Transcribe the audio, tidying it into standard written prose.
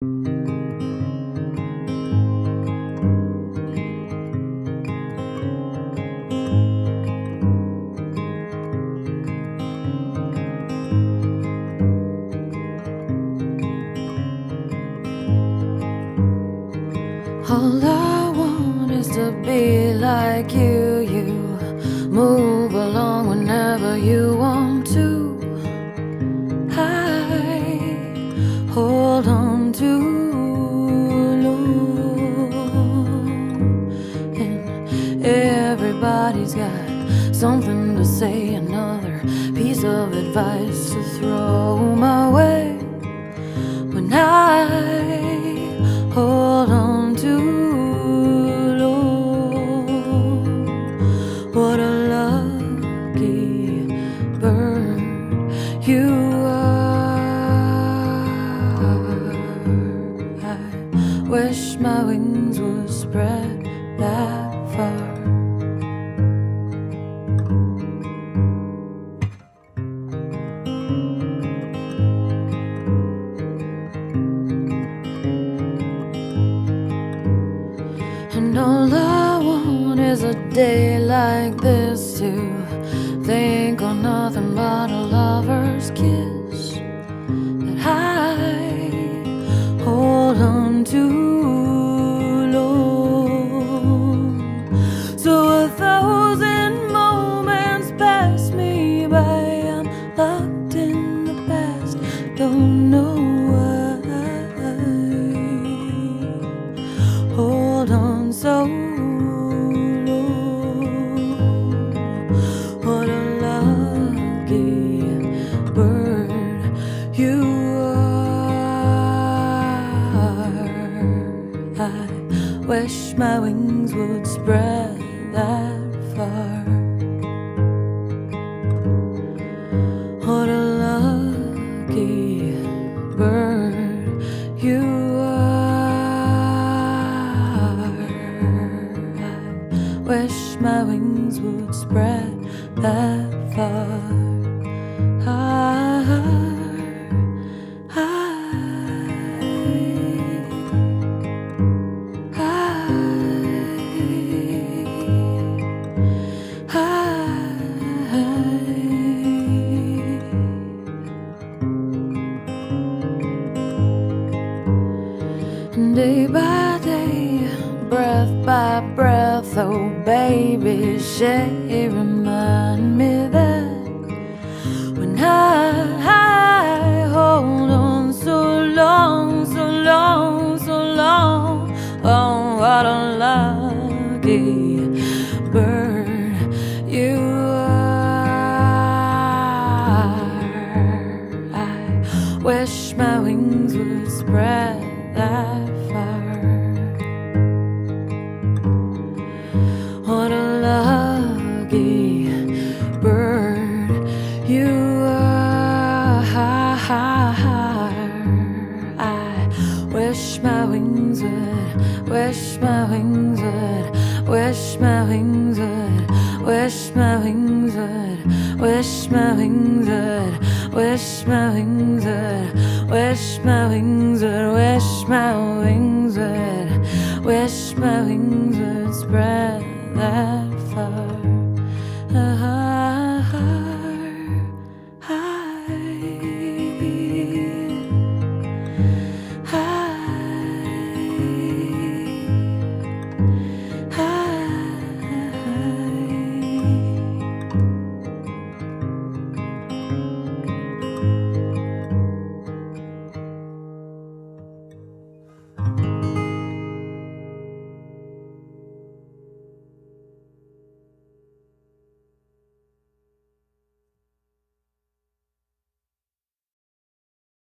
All I want is to be like you. You move along whenever you want to. I hold on too long, and everybody's got something to say. Another piece of advice to throw my way when I hold on too long. What a lucky bird you are. I wish my wings would spread that far. And all I want is a day like this to think on nothing but a lover's kiss that I hold on to long. So 1,000 moments pass me by. I'm locked in the past, don't know why. Hold on so long. What a lucky bird you are. I wish my wings would spread that far. What a lucky bird you are. Wish my wings would spread that far. Day by day, breath by breath, oh baby, Shay, remind me that when I hold on so long, so long, so long. Oh, what a lucky bird you are. I wish my wings would spread that far. What a lucky bird you are. I wish my wings would, wish my wings would, wish my wings would, wish my wings would, wish my wings would, wish my wings would, wish my wings would, wish my wings would, wish my wings would spread that far.